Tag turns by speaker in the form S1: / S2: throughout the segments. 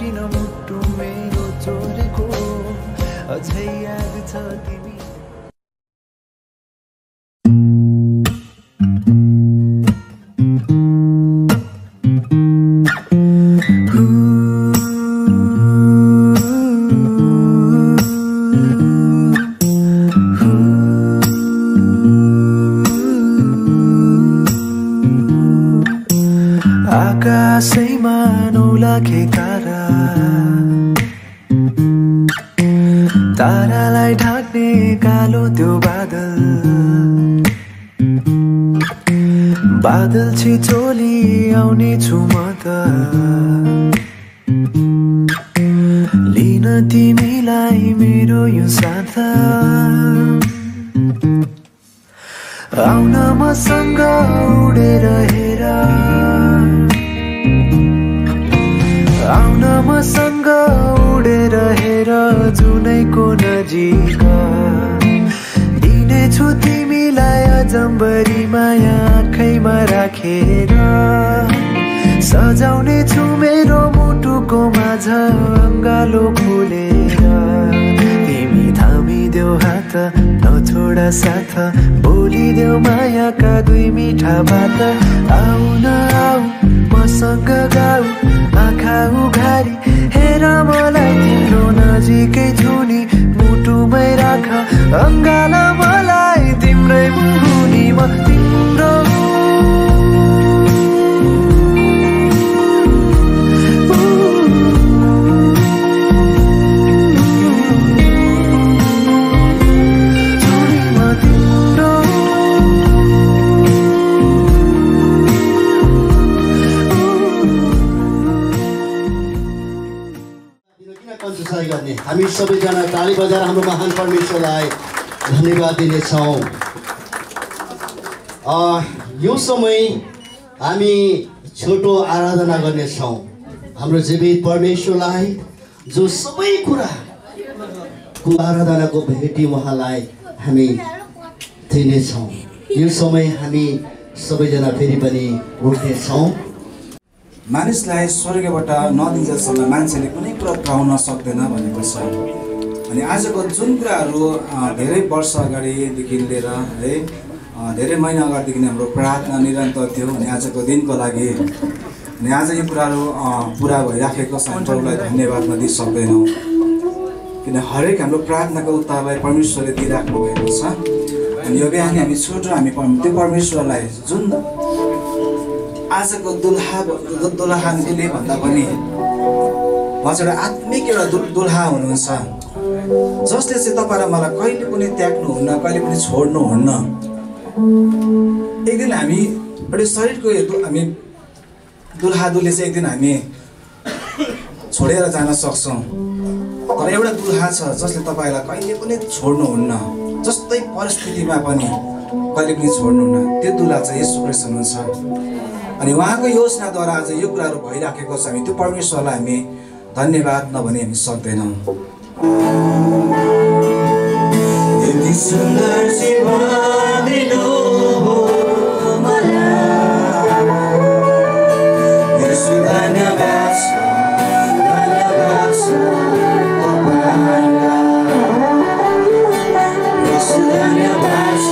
S1: किन मुटु मेरो चोरेको अझै याद छ तिमी आकाशैमा 9 लाख तारा तारालाई ढाक्ने कालो त्यो बादल बादल छिचोली आउने छु म त लिन तिमीलाई मेरो यो साथ आउन मसँग उडेर हेर आउन मसँग उडेर हेर जुनैको नजिक दिनेछु तिमीलाई अजम्बरी माया आँखैमा राखेर सजाउने छु मेरो मुटुको माझ अङ्गालो खोलेर तिमी थामिदेऊ हात नछोडा साथ बोलिदेऊ मायाका 2 मिठा बात आउन आऊ मसँग गाऊ आँखा उघारी हेर मलाई तिम्रो नजिकै छु नि मुटुमै राख अङ्गाला मलाई तिम्रै मुनि म तिम्रो
S2: गर्ने हामी सबैजना ताली बजाएर हाम्रो महान परमेश्वरलाई धन्यवाद दिनेछौँ। यो समय हामी छोटो आराधना गर्नेछौँ हाम्रो जीवित परमेश्वरलाई जो सबै कुराको आराधनाको भेटी उहाँलाई हामी दिनेछौँ। यो समय हामी सबैजना फेरि पनि उठ्नेछौँ।
S3: मानिसलाई स्वर्गबाट नदिन्जेलसम्म मान्छेले कुनै कुरा पाउन सक्दैन भनेको छ। अनि आजको जुन कुराहरू धेरै वर्ष अगाडिदेखि लिएर है धेरै महिना अगाडिदेखि हाम्रो प्रार्थना निरन्तर थियो अनि आजको दिनको लागि अनि आज यो कुराहरू पुरा भइराखेको छ। प्रभुलाई धन्यवाद नदिई सक्दैनौँ किन हरेक हाम्रो प्रार्थनाको उत्तरलाई परमेश्वरले दिइराख्नु भएको छ। अनि यो बिहान हामी छोटो हामी त्यो परमेश्वरलाई जुन आजको दुल्हाले भन्दा पनि उहाँ चाहिँ आत्मिक एउटा दुल्हा हुनुहुन्छ जसले चाहिँ तपाईँ र मलाई कहिले पनि त्याग्नुहुन्न, कहिले पनि छोड्नुहुन्न। एक दिन हामी एउटा शरीरको हामी दुल्हा दुल्हे चाहिँ एक दिन हामी छोडेर जान सक्छौँ, तर एउटा दुल्हा छ जसले तपाईँलाई कहिले पनि छोड्नुहुन्न, जस्तै परिस्थितिमा पनि कहिले पनि छोड्नुहुन्न। त्यो दुल्हा चाहिँ येशू ख्रीष्ट हुनुहुन्छ। अनि उहाँको योजनाद्वारा आज यो कुराहरू भइराखेको छ। हामी त्यो परमेश्वरलाई हामी धन्यवाद नभनी हामी सक्दैनौँ। यति सुन्दर जीवन दिनुभयो मलाई, येशू धन्यवाद छ, धन्यवाद छ तपाईँलाई, येशू धन्यवाद छ।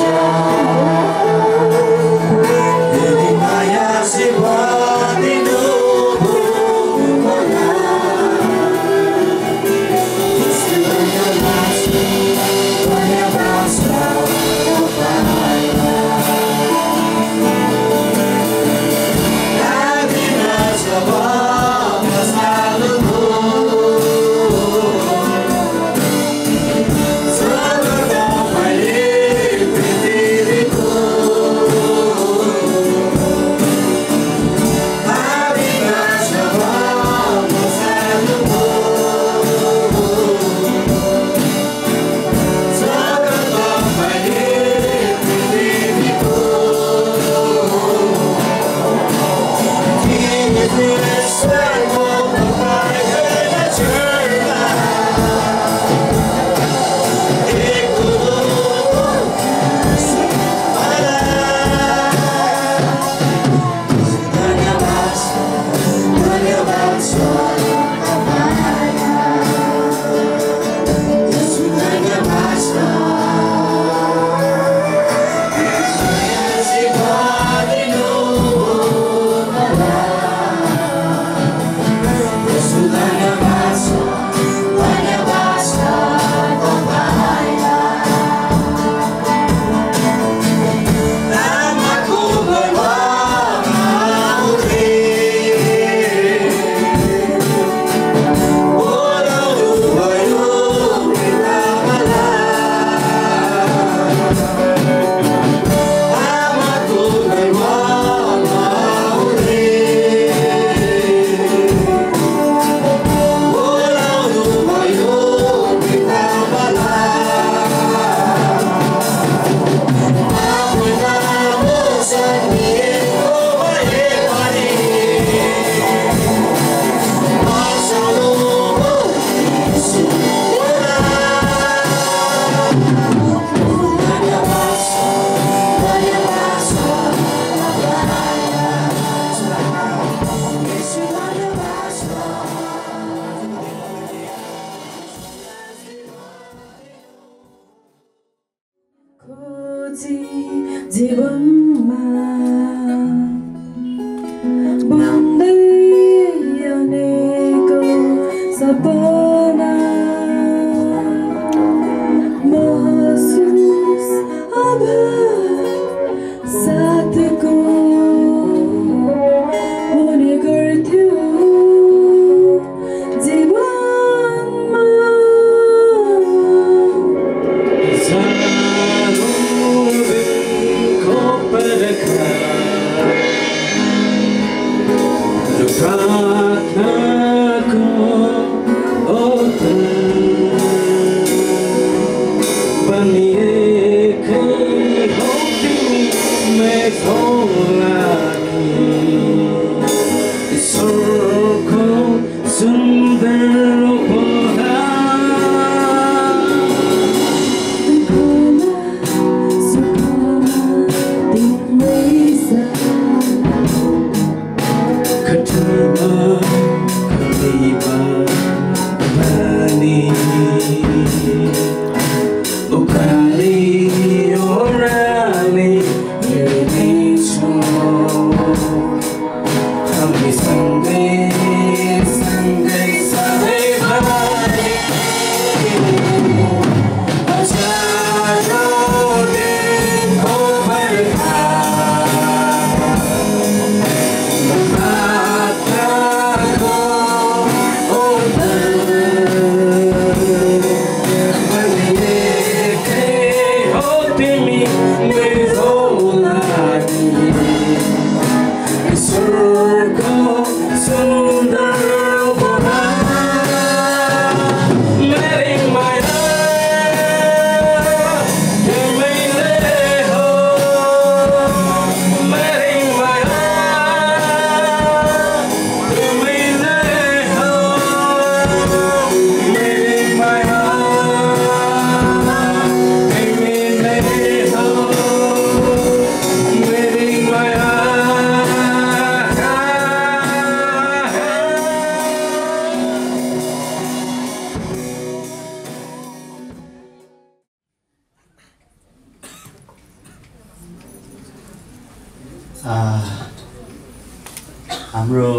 S4: हाम्रो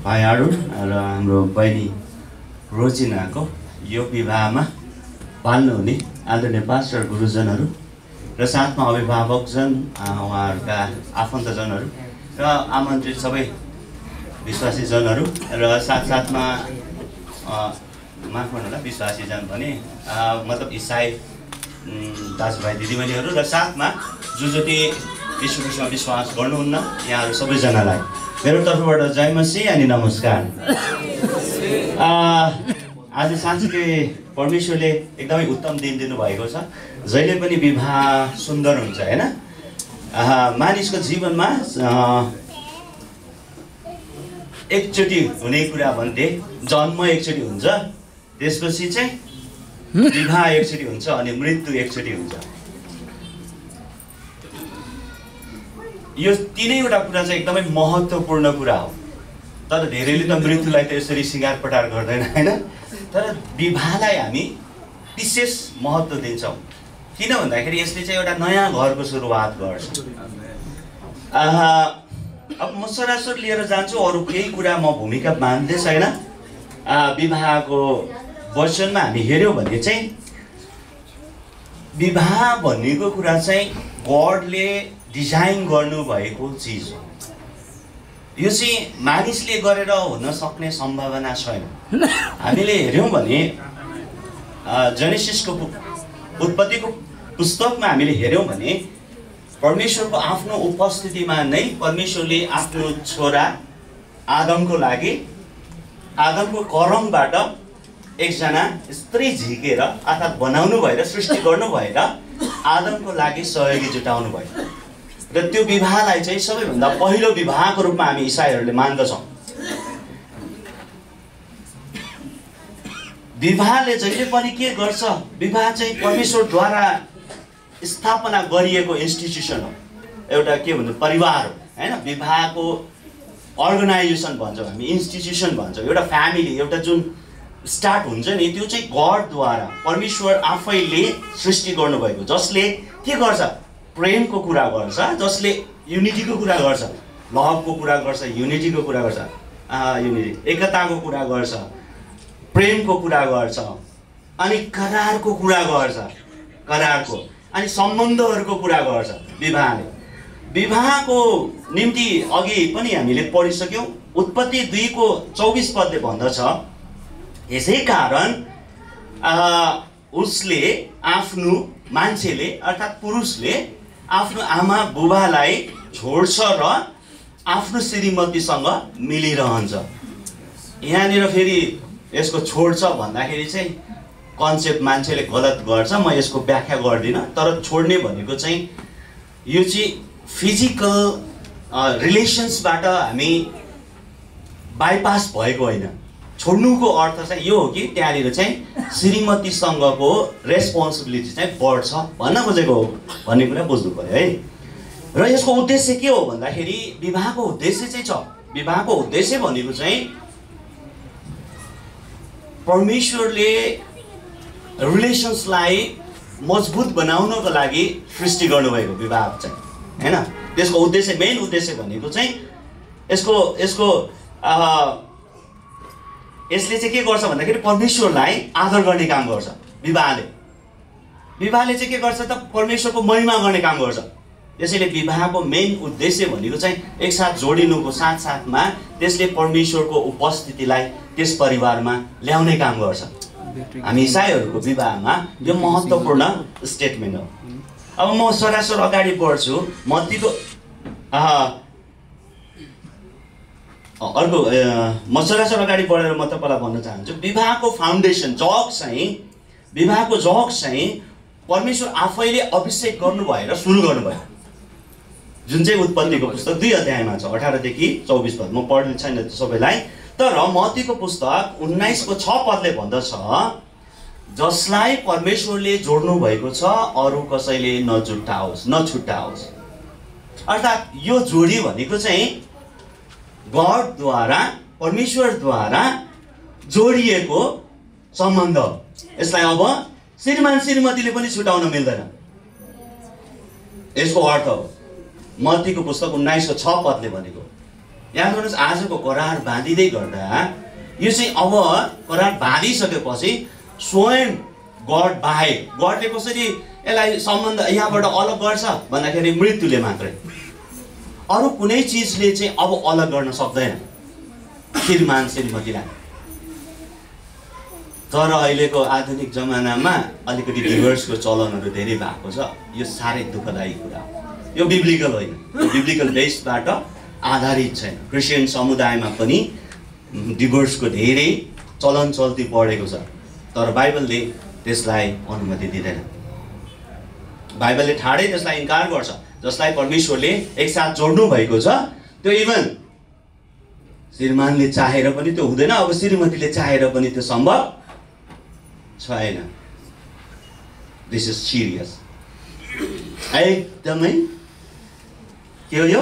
S4: भाइ अरुण र हाम्रो बहिनी रोजिनाको यो विवाहमा पाल्नुहुने आदरणीय पास्टर गुरुजनहरू र साथमा अभिभावकजन उहाँहरूका आफन्तजनहरू र आमन्त्रित सबै विश्वासीजनहरू र साथसाथमा माफ गर्नुहोला विश्वासीजन भने मतलब इसाई दाजुभाइ दिदीबहिनीहरू र साथमा जो जति यीशु ख्रीष्टमा विश्वास गर्नुहुन्न यहाँहरू सबैजनालाई मेरो तर्फबाट जय मसीह अनि नमस्कार। आज साँच्चै परमेश्वरले एकदमै उत्तम दिन दिनुभएको छ। जहिले पनि विवाह सुन्दर हुन्छ हैन। मानिसको जीवनमा एकचोटि हुने कुरा भन्थे जन्म एकचोटि हुन्छ, त्यसपछि चाहिँ विवाह एकचोटि हुन्छ अनि मृत्यु एकचोटि हुन्छ। यो तीनैवटा कुरा चाहिँ एकदमै महत्त्वपूर्ण कुरा हो। तर धेरैले त मृत्युलाई त यसरी सिँगार पटार गर्दैन हैन। तर विवाहलाई हामी विशेष महत्त्व दिन्छौँ। किन भन्दाखेरि यसले चाहिँ एउटा नयाँ घरको सुरुवात गर्छ। अब म सरासर लिएर जान्छु, अरू केही कुरा म भूमिका बाँध्दै छैन। विवाहको वचनमा हामी हेऱ्यौँ भने चाहिँ विवाह भन्नेको कुरा चाहिँ गडले डिजाइन गर्नुभएको चिज हो। यो चाहिँ मानिसले गरेर हुन सक्ने सम्भावना छैन। हामीले हेऱ्यौँ भने जेनेसिसको उत्पत्तिको पुस्तकमा हामीले हेऱ्यौँ भने परमेश्वरको आफ्नो उपस्थितिमा नै परमेश्वरले आफ्नो छोरा आदमको लागि आदमको करमबाट एकजना स्त्री झिकेर अर्थात् बनाउनु भएर सृष्टि गर्नु भएर आदमको लागि सहयोगी जुटाउनु भयो। र त्यो विवाहलाई चाहिँ सबैभन्दा पहिलो विवाहको रूपमा हामी इसाईहरूले मान्दछौँ। विवाहले जहिले पनि के गर्छ, विवाह चाहिँ परमेश्वरद्वारा स्थापना गरिएको इन्स्टिट्युसन हो, एउटा के भन्नु परिवार हो हैन। विवाहको अर्गनाइजेसन भन्छौँ हामी, इन्स्टिट्युसन भन्छौँ। एउटा फ्यामिली, एउटा जुन स्टार्ट हुन्छ नि, त्यो चाहिँ गडद्वारा परमेश्वर आफैले सृष्टि गर्नुभएको, जसले के गर्छ, प्रेमको कुरा गर्छ, जसले युनिटीको कुरा गर्छ, लभको कुरा गर्छ, युनिटीको कुरा गर्छ, युनिटी एकताको कुरा गर्छ, प्रेमको कुरा गर्छ, अनि करारको कुरा गर्छ, करारको अनि सम्बन्धहरूको कुरा गर्छ विवाहले। विवाहको निम्ति अघि पनि हामीले पढिसक्यौँ। उत्पत्ति 2को 24 पदले भन्दछ, यसै कारण उसले आफ्नो मान्छेले अर्थात् पुरुषले आफ्नो आमा बुबालाई छोड्छ र आफ्नो श्रीमतीसँग मिलिरहन्छ। यहाँनिर फेरि यसको छोड्छ भन्दाखेरि चाहिँ कन्सेप्ट मान्छेले गलत गर्छ, म यसको व्याख्या गर्दिनँ। तर छोड्ने भनेको चाहिँ यो चाहिँ फिजिकल रिलेसन्सबाट हामी बाइपास भएको होइन। छोड्नुको अर्थ चाहिँ यो हो कि त्यहाँनिर चाहिँ श्रीमतीसँगको रेस्पोन्सिबिलिटी चाहिँ बढ्छ भन्न खोजेको हो भन्ने कुरा बुझ्नु पऱ्यो है। र यसको उद्देश्य के हो भन्दाखेरि विवाहको उद्देश्य चाहिँ छ। विवाहको उद्देश्य भनेको चाहिँ परमेश्वरले रिलेसन्सलाई मजबुत बनाउनको लागि सृष्टि गर्नुभएको विवाह चाहिँ हैन। त्यसको उद्देश्य मेन उद्देश्य भनेको चाहिँ यसले चाहिँ के गर्छ भन्दाखेरि परमेश्वरलाई आदर गर्ने काम गर्छ। विवाहले चाहिँ के गर्छ त परमेश्वरको महिमा गर्ने काम गर्छ। त्यसैले विवाहको मेन उद्देश्य भनेको चाहिँ एकसाथ जोडिनुको साथसाथमा त्यसले परमेश्वरको उपस्थितिलाई त्यस परिवारमा ल्याउने काम गर्छ। हामी इसाईहरूको विवाहमा यो महत्त्वपूर्ण स्टेटमेन्ट हो। अब म सरासर अगाडि बढ्छु। मत्तीको म सरासर अगाडि बढेर म तपाईँलाई भन्न चाहन्छु विवाहको फाउन्डेसन विवाहको जग चाहिँ परमेश्वर आफैले अभिषेक गर्नुभयो र सुरु गर्नुभयो, जुन चाहिँ उत्पत्तिको पुस्तक 2 अध्यायमा छ 18 देखि 24 पद। म पढ्ने छैन सबैलाई, तर मत्तीको पुस्तक 19 को 6 पदले भन्दछ जसलाई परमेश्वरले जोड्नु भएको छ अरू कसैले नछुट्टाओस्। अर्थात् यो जोडी भनेको चाहिँ गडद्वारा परमेश्वरद्वारा जोडिएको सम्बन्ध। यसलाई अब श्रीमान श्रीमतीले पनि छुटाउन मिल्दैन, यसको अर्थ हो मत्तीको पुस्तक 19 को 6 पदले भनेको। याद गर्नुहोस् आजको करार बाँधिँदै गर्दा यो चाहिँ अब करार बाँधिसकेपछि स्वयं गड बाहेक गडले कसरी यसलाई सम्बन्ध यहाँबाट अलग गर्छ भन्दाखेरि मृत्युले मात्रै, अरू कुनै चिजले चाहिँ अब अलग गर्न सक्दैन श्रीमान श्रीमतीलाई। तर अहिलेको आधुनिक जमानामा अलिकति डिभोर्सको चलनहरू धेरै भएको छ। यो साह्रै दुःखदायी कुरा हो। यो बिब्लिकल होइन, यो बिब्लिकल बेसबाट आधारित छैन। क्रिस्चियन समुदायमा पनि डिभोर्सको धेरै चलन चल्ती बढेको छ, तर बाइबलले त्यसलाई अनुमति दिँदैन। बाइबलले ठाडै त्यसलाई इन्कार गर्छ। जसलाई परमेश्वरले एकसाथ जोड्नु भएको छ त्यो इभन श्रीमानले चाहेर पनि त्यो हुँदैन, अब श्रीमतीले चाहेर पनि त्यो सम्भव छैन। This is serious. एकदमै के हो यो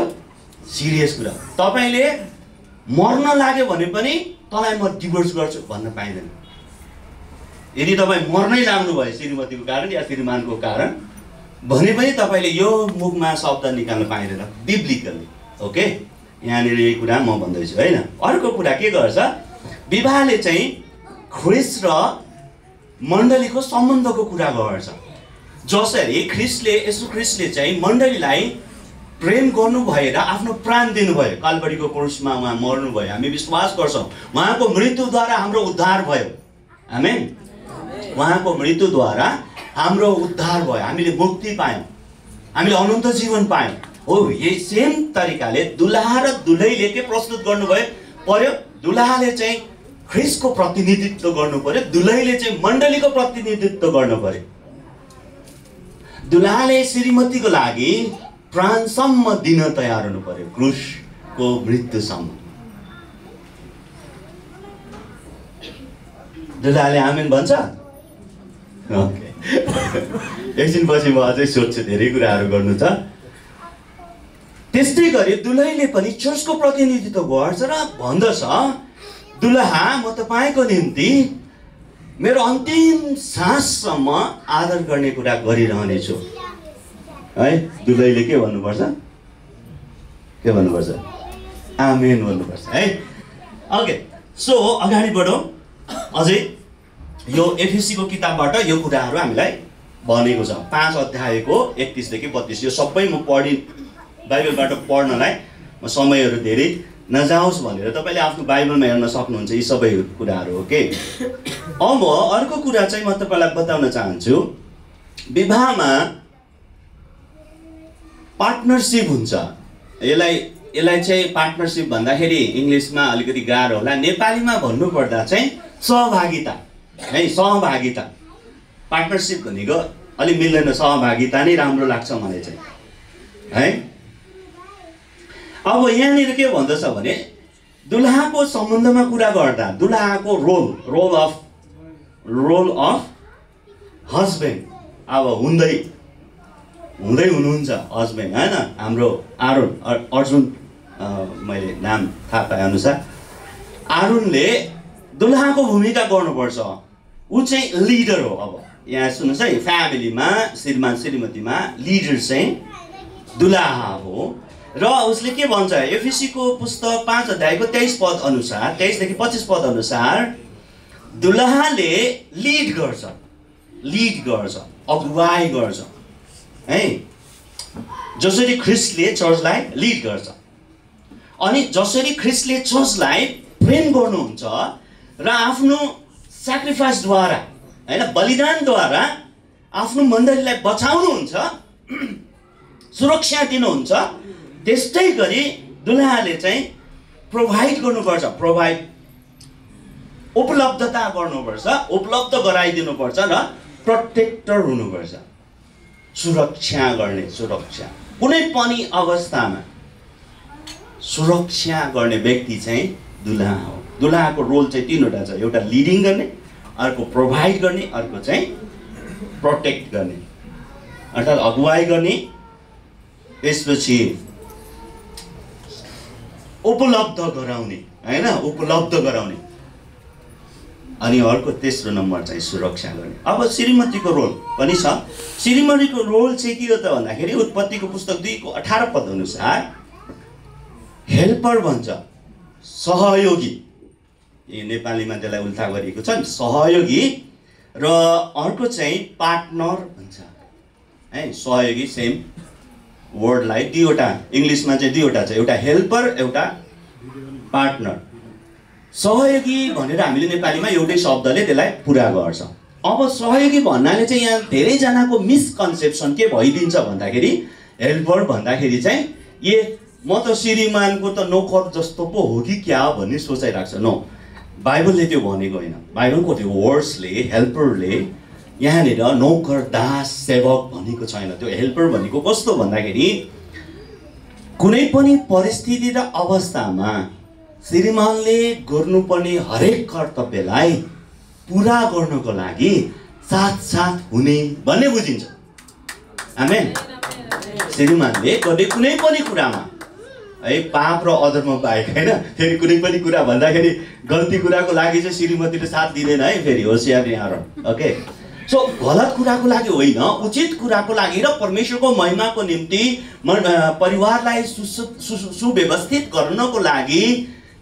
S4: सिरियस कुरा। तपाईले मर्न लाग्यो भने पनि तँलाई म डिभोर्स गर्छु भन्न पाइँदैन। यदि तपाईँ मर्नै लाग्नु भयो श्रीमतीको कारण या श्रीमानको कारण भने पनि तपाईँले यो मुखमा शब्द निकाल्न पाइँदैन बिब्लिकली। ओके, यहाँनिर यही कुरा म भन्दैछु होइन। अर्को कुरा के गर्छ विवाहले चाहिँ ख्रिस्ट र मण्डलीको सम्बन्धको कुरा गर्छ। जसरी येशू ख्रिस्टले चाहिँ मण्डलीलाई प्रेम गर्नु भएर आफ्नो प्राण दिनुभयो, कालबरीको क्रुसमा उहाँ मर्नुभयो, हामी विश्वास गर्छौँ। उहाँको मृत्युद्वारा हाम्रो उद्धार भयो। आमेन। उहाँको मृत्युद्वारा हाम्रो उद्धार भयो, हामीले मुक्ति पायौँ, हामीले अनन्त जीवन पायौँ। हो यही सेम तरिकाले दुलहा र दुलहीले के प्रस्तुत गर्नुभयो पर्यो, दुलहाले चाहिँ ख्रिस्टको प्रतिनिधित्व गर्नु पर्यो, दुलहीले चाहिँ मण्डलीको प्रतिनिधित्व गर्नु पर्यो। दुलहाले श्रीमतीको लागि प्राणसम्म दिन तयार हुनु पर्यो, क्रुसको मृत्युसम्म। दुलहाले आमेन भन्छ। ओके, एकछिनपछि म अझै सोध्छु, धेरै कुराहरू गर्नु छ। त्यस्तै गरी दुलहीले पनि चर्चको प्रतिनिधित्व गर्छ र भन्दछ दुलहा म तपाईँको निम्ति मेरो अन्तिम साससम्म आदर गर्ने कुरा गरिरहनेछु है। दुलहीले के भन्नुपर्छ? के भन्नुपर्छ? आमेन भन्नुपर्छ है। ओके, सो अगाडि बढौँ। अझै यो एफएसीको किताबबाट यो कुराहरू हामीलाई भनेको छ। 5 अध्यायको 31 देखि 32 यो सबै म बाइबलबाट पढ्नलाई म समयहरू धेरै नजाओस् भनेर तपाईँले आफ्नो बाइबलमा हेर्न सक्नुहुन्छ यी सबै कुराहरू। ओके, अब अर्को कुरा चाहिँ म तपाईँलाई बताउन चाहन्छु। विवाहमा पार्टनरसिप हुन्छ। यसलाई यसलाई चाहिँ पार्टनरसिप भन्दाखेरि इङ्ग्लिसमा अलिकति गाह्रो होला, नेपालीमा भन्नुपर्दा चाहिँ सहभागिता है, सहभागिता। पार्टनरसिप भनेको अलिक मिल्दैन, सहभागिता नै राम्रो लाग्छ मलाई चाहिँ है। अब यहाँनिर के भन्दछ भने दुल्हाको सम्बन्धमा कुरा गर्दा दुल्हाको रोल अफ हस्बेन्ड अब हुँदै हुनुहुन्छ हस्बेन्ड हैन। हाम्रो अर्जुन मैले नाम थाहा पाए अनुसार आरुणले दुल्हाको भूमिका गर्नुपर्छ। ऊ चाहिँ लिडर हो। अब यहाँ सुन्नुहोस् है, फ्यामिलीमा श्रीमान श्रीमतीमा लिडर चाहिँ दुल्हा हो। र उसले के भन्छ, एफएसीको पुस्तक 5 अध्यायको 23 पद अनुसार, 23 देखि 25 पद अनुसार दुल्हाले लिड गर्छ, अगुवाई गर्छ है। जसरी ख्रिस्टले चर्चलाई लिड गर्छ, अनि जसरी ख्रिस्टले चर्चलाई प्रेम गर्नुहुन्छ र आफ्नो सेक्रिफाइसद्वारा हैन, बलिदानद्वारा आफ्नो मण्डलीलाई बचाउनुहुन्छ, सुरक्षा दिनुहुन्छ, त्यस्तै गरी दुल्हाले चाहिँ प्रोभाइड गर्नुपर्छ, उपलब्धता गर्नुपर्छ, उपलब्ध गराइदिनुपर्छ र प्रोटेक्टर हुनुपर्छ, सुरक्षा गर्ने, सुरक्षा कुनै पनि अवस्थामा सुरक्षा गर्ने व्यक्ति चाहिँ दुल्हा हो। दुल्हाको रोल चाहिँ 3वटा छ, एउटा लिडिङ गर्ने, अर्को प्रोभाइड गर्ने, अर्को चाहिँ प्रोटेक्ट गर्ने अर्थात् अगुवाई गर्ने, त्यसपछि उपलब्ध गराउने हैन, उपलब्ध गराउने, अनि अर्को तेस्रो नम्बर चाहिँ सुरक्षा गर्ने। अब श्रीमतीको रोल पनि छ। श्रीमतीको रोल चाहिँ के हो त भन्दाखेरि उत्पत्तिको पुस्तक 2 को 18 पद अनुसार हेल्पर भन्छ, सहयोगी, यो नेपालीमा त्यसलाई उल्था गरिएको छ नि, सहयोगी, र अर्को चाहिँ पार्टनर भन्छ है। सहयोगी सेम वर्डलाई दुईवटा, इङ्ग्लिसमा चाहिँ दुईवटा छ, एउटा हेल्पर, एउटा पार्टनर। सहयोगी भनेर हामीले नेपालीमा एउटै शब्दले त्यसलाई पुरा गर्छ। अब सहयोगी भन्नाले चाहिँ यहाँ धेरैजनाको मिसकन्सेप्सन के भइदिन्छ भन्दाखेरि हेल्पर भन्दाखेरि चाहिँ म त श्रीमानको त नोकर जस्तो पो हो कि क्या भन्ने सोचाइराख्छ। नो, बाइबलले त्यो भनेको होइन। बाइबलको त्यो वर्ड्सले, हेल्परले यहाँनिर नौकर, दास, सेवक भनेको छैन। त्यो हेल्पर भनेको कस्तो भन्दाखेरि कुनै पनि परिस्थिति र अवस्थामा श्रीमानले गर्नुपर्ने हरेक कर्तव्यलाई पुरा गर्नको लागि साथ हुने भन्ने बुझिन्छ। आमेन। श्रीमानले गर्ने कुनै पनि कुरामा है, पाप र अधर्म बाहेक हैन, फेरि कुनै पनि कुरा भन्दाखेरि गल्ती कुराको लागि चाहिँ श्रीमतीले साथ दिँदैन है, फेरि होसियार यहाँ। ओके, सो गलत कुराको लागि होइन, उचित कुराको लागि र परमेश्वरको महिमाको निम्ति परिवारलाई सुव्यवस्थित गर्नको लागि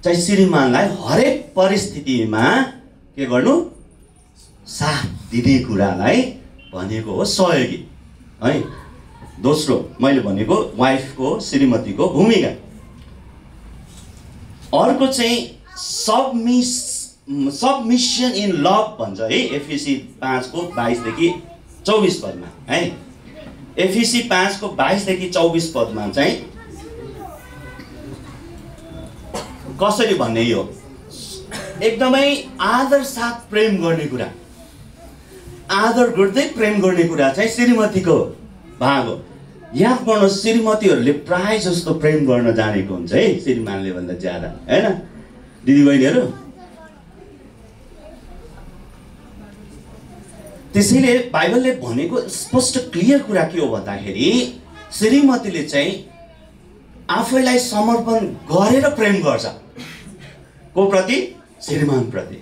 S4: चाहिँ श्रीमानलाई हरेक परिस्थितिमा के गर्नु, साथ दिने कुरालाई भनेको हो सहयोगी है। दोस्रो मैले भनेको वाइफको, श्रीमतीको भूमिका। अर्को चाहिँ सबमिसन इन लभ भन्छ है, एफएसी 5 को 22 देखि 24 पदमा है। एफएसी 5 को 22 देखि 24 पदमा चाहिँ कसरी भन्ने, यो एकदमै आदर साथ प्रेम गर्ने कुरा, आदर गर्दै प्रेम गर्ने कुरा चाहिँ श्रीमतीको भाग हो। यहाँ पढ्नु, श्रीमतीहरूले प्राय जस्तो प्रेम गर्न जानेको हुन्छ है श्रीमानले भन्दा ज्यादा, हैन दिदीबहिनीहरू। त्यसैले बाइबलले भनेको स्पष्ट क्लियर कुरा के हो भन्दाखेरि श्रीमतीले चाहिँ आफैलाई समर्पण गरेर प्रेम गर्छ, को प्रति, श्रीमान प्रति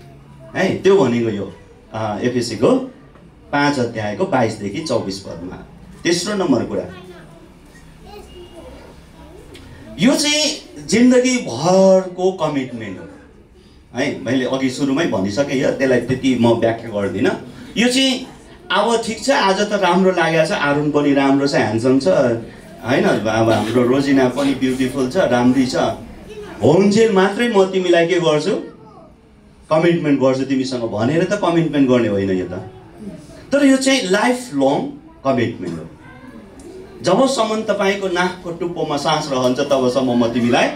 S4: है। त्यो भनेको यो एफएसीको 5 अध्यायको 22 देखि 24 पदमा। तेस्रो नम्बर कुरा, यो चाहिँ जिन्दगी भरको कमिटमेन्ट हो है। मैले अघि सुरुमै भनिसकेँ, यो त्यसलाई त्यति म व्याख्या गर्दिनँ। यो चाहिँ अब ठिक छ, आज त राम्रो लागेको छ, आरुण पनि राम्रो छ, ह्यान्डसम छ हैन, अब हाम्रो रोजिना पनि ब्युटिफुल छ, राम्री छ, होन्जेल मात्रै म तिमीलाई के गर्छु, कमिटमेन्ट गर्छु तिमीसँग भनेर त कमिटमेन्ट गर्ने होइन यो त। तर यो चाहिँ लाइफ लङ कमिटमेन्ट हो। जबसम्म तपाईँको नाकको टुप्पोमा सास रहन्छ तबसम्म म तिमीलाई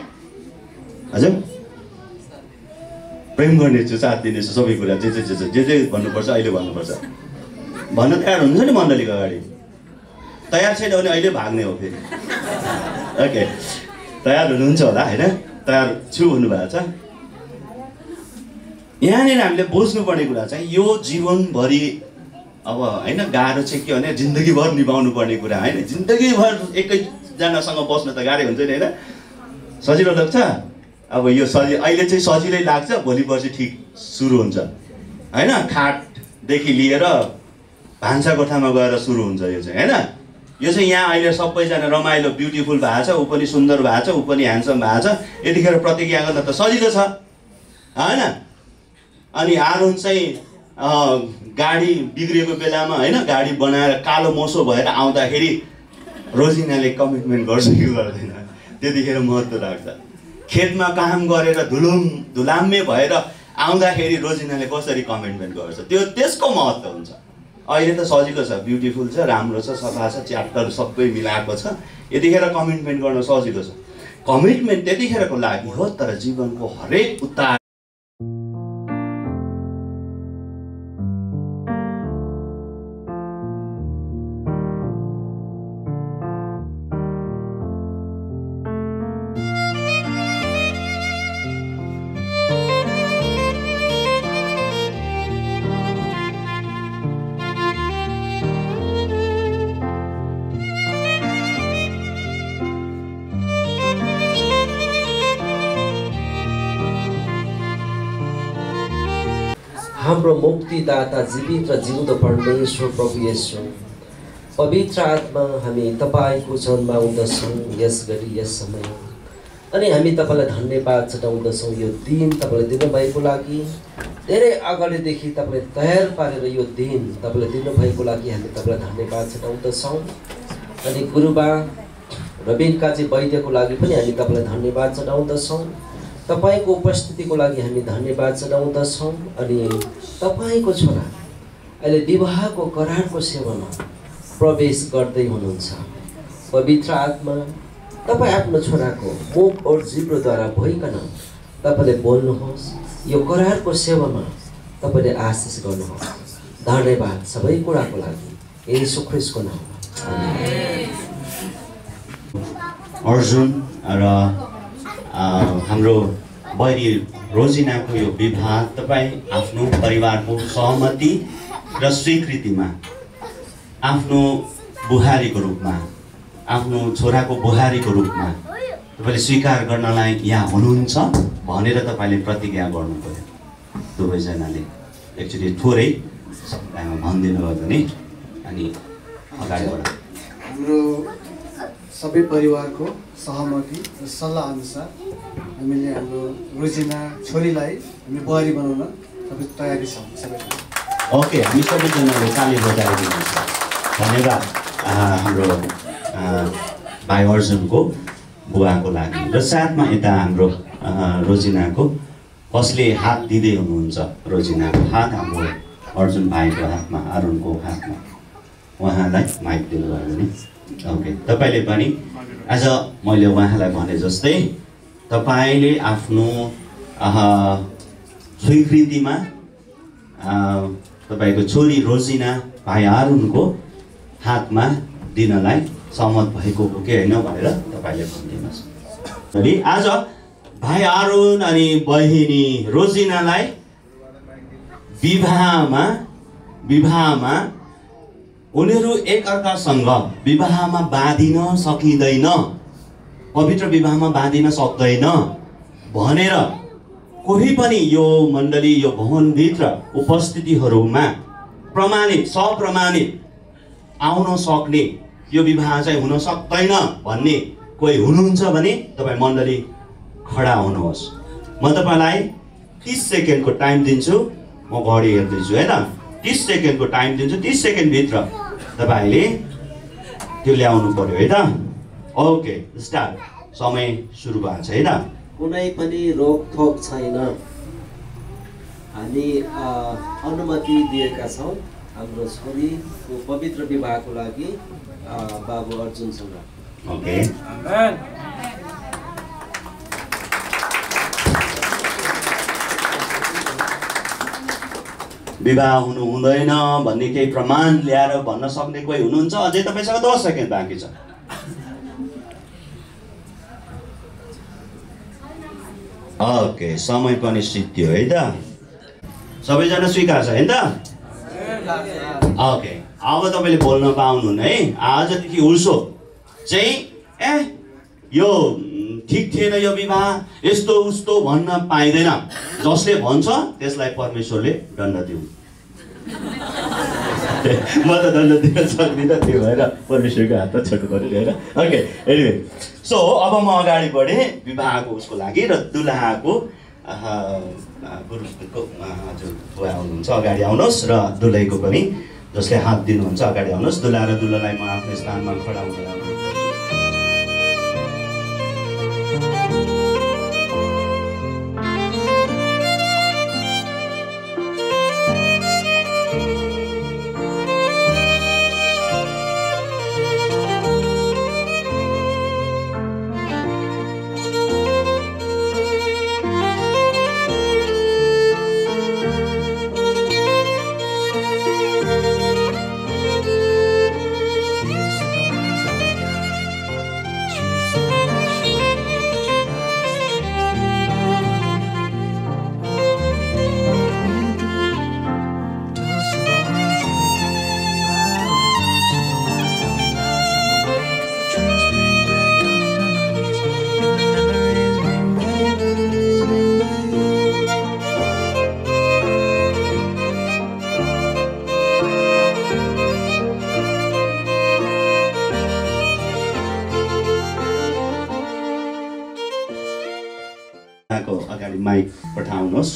S4: हजुर प्रेम गर्नेछु, साथ दिनेछु, सबै कुरा जे भन्नुपर्छ अहिले भन्नुपर्छ। भन्न तयार हुनुहुन्छ नि मण्डलीको अगाडि? तयार छैन भने अहिले भाग्ने हो फेरि। ओके, तयार हुनुहुन्छ होला होइन? तयार छु भन्नुभएको छ। यहाँनिर हामीले बुझ्नुपर्ने कुरा चाहिँ यो जीवनभरि अब होइन गाह्रो चाहिँ के भने जिन्दगीभर निभाउनु पर्ने कुरा होइन। जिन्दगीभर एकैजनासँग बस्न त गाह्रै हुन्छ नि होइन? सजिलो लाग्छ अब यो अहिले चाहिँ सजिलै लाग्छ, भोलि पर्सि ठिक सुरु हुन्छ होइन? खाटदेखि लिएर भान्सा कोठामा गएर सुरु हुन्छ यो चाहिँ होइन? यो चाहिँ यहाँ अहिले सबैजना रमाइलो ब्युटिफुल भएको छ, ऊ पनि सुन्दर भएको छ, ऊ पनि ह्यान्डसम भएको छ, यतिखेर प्रतिज्ञा गर्न त सजिलो छ होइन? अनि आरोन चाहिँ गाडी बिग्रिएको बेलामा होइन गाडी बनाएर कालो मोसो भएर आउँदाखेरि रोजिनाले कमिटमेन्ट गर्छ कि गर्दैन त्यतिखेर महत्त्व राख्छ। खेतमा काम गरेर धुलाम्मे भएर आउँदाखेरि रोजिनाले कसरी कमिटमेन्ट गर्छ त्यसको महत्त्व हुन्छ। अहिले त सजिलो छ, ब्युटिफुल छ, राम्रो छ, सफा छ, च्याप्टर सबै मिलाएको छ, यतिखेर कमिटमेन्ट गर्न सजिलो छ। कमिटमेन्ट त्यतिखेरको लागि हो, तर जीवनको हरेक उतार
S5: हाम्रो मुक्तिदाता जीवित र जिउँदो परमेश्वर प्रभु येशू, पवित्र आत्मा, हामी तपाईको चरणमा आउँदछौँ यस घडी यस समय, अनि हामी तपाईलाई धन्यवाद चढाउँदछौँ यो दिन तपाईले दिनुभएको लागि। धेरै अगाडिदेखि तपाईले तयार पारेर यो दिन तपाईले दिनुभएको लागि हामी तपाईलाई धन्यवाद चढाउँदछौँ। अनि गुरुबा रबिन काजी वैद्यको लागि पनि हामी तपाईलाई धन्यवाद चढाउँदछौँ। तपाईको उपस्थितिको लागि हामी धन्यवाद चढाउँदछौँ। अनि तपाईको छोरा अहिले विवाहको करारको सेवामा प्रवेश गर्दै हुनुहुन्छ। पवित्र आत्मा, तपाई आफ्नो छोराको मुख और जिब्रोद्वारा भइकन तपाईले बोल्नुहोस्, यो करारको सेवामा तपाईले आशिष गर्नुहोस्। धन्यवाद सबै कुराको लागि येशू ख्रीष्टको नाममा आमेन।
S4: अर्जुन र हाम्रो बहिनी रोजिनाको यो विवाह तपाईँ आफ्नो परिवारको सहमति र स्वीकृतिमा आफ्नो बुहारीको रूपमा, आफ्नो छोराको बुहारीको रूपमा तपाईँले स्वीकार गर्नलाई यहाँ हुनुहुन्छ भनेर तपाईँले प्रतिज्ञा गर्नु पर्यो। दुवैजनाले एक्चुअली थोरै शब्दमा भनिदिनु भयो भने अनि अगाडि बढ।
S6: हाम्रो सबै परिवारको सहमति र सल्लाह अनुसार हामीले हाम्रो रोजिना छोरीलाई हामी बुहारी बनाउन सबै तयारी छौँ सबैजना।
S4: ओके, हामी सबैजनाले ताली बजाइदिनुहुन्छ। धन्यवाद हाम्रो भाइ अर्जुनको बुवाको लागि। र साथमा यता हाम्रो रोजिनाको कसले हात दिँदै हुनुहुन्छ? रोजिनाको हात हाम्रो अर्जुन भाइको हातमा, अरुणको हातमा, उहाँलाई माइक दिनुभयो भने ओके। तपाईँले पनि आज मैले उहाँलाई भने जस्तै तपाईँले आफ्नो स्वीकृतिमा तपाईँको छोरी रोजिना भाइ अरुणको हातमा दिनलाई सहमत भएको हो कि होइन भनेर तपाईँले भनिदिनुहोस्। अनि आज भाइ अरुण अनि बहिनी रोजिनालाई विवाहमा उनीहरू एकअर्कासँग विवाहमा बाँधिन सकिँदैन, पवित्र विवाहमा बाँधिन सक्दैन भनेर कोही पनि यो मण्डली यो भवनभित्र उपस्थितिहरूमा प्रमाणित सप्रमाणित आउन सक्ने यो विवाह चाहिँ हुन सक्दैन भन्ने कोही हुनुहुन्छ भने तपाईँ मण्डली खडा हुनुहोस्। म तपाईँलाई 30 सेकेन्डको टाइम दिन्छु, म घडी हेर्दैछु होइन। 30 सेकेन्डको टाइम दिन्छु, 30 सेकेन्डभित्र तपाईँले त्यो ल्याउनु पर्यो है त। Okay, start. समय सुरु भएको छ है त।
S5: कुनै पनि रोकथोक छैन, हामी अनुमति दिएका छौँ हाम्रो छोरीको पवित्र विवाहको लागि बाबु अर्जुन सम्राट।
S4: ओके, विवाह हुनु हुँदैन भन्ने केही प्रमाण ल्याएर भन्न सक्ने कोही हुनुहुन्छ? अझै तपाईँसँग 10 सेकेन्ड बाँकी छ। ओके, समय पनि सिद्धियो है त, सबैजना स्वीकार छ है त? ओके, अब तपाईँले बोल्न पाउनुहुन्न है। आजदेखि उसो चाहिँ यो ठिक थिएन, यो विवाह यस्तो उस्तो भन्न पाइँदैन। जसले भन्छ त्यसलाई परमेश्वरले दण्ड दिउँ। म त दण्ड दिन सक्दिनँ, त्यो भएर परमेश्वरको हात छोड्नु पर्यो होइन। ओके, एनिवे, सो अब म अगाडि बढेँ विवाहको उसको लागि र दुलहाको गुरुको हजुर बुवा हुनुहुन्छ, अगाडि आउनुहोस्, र दुलहीको पनि जसले हात दिनुहुन्छ अगाडि आउनुहोस्। दुलहा र दुलहलाई म आफ्नो स्थानमा खडा हुन अगाडि माइक पठाउनुहोस्।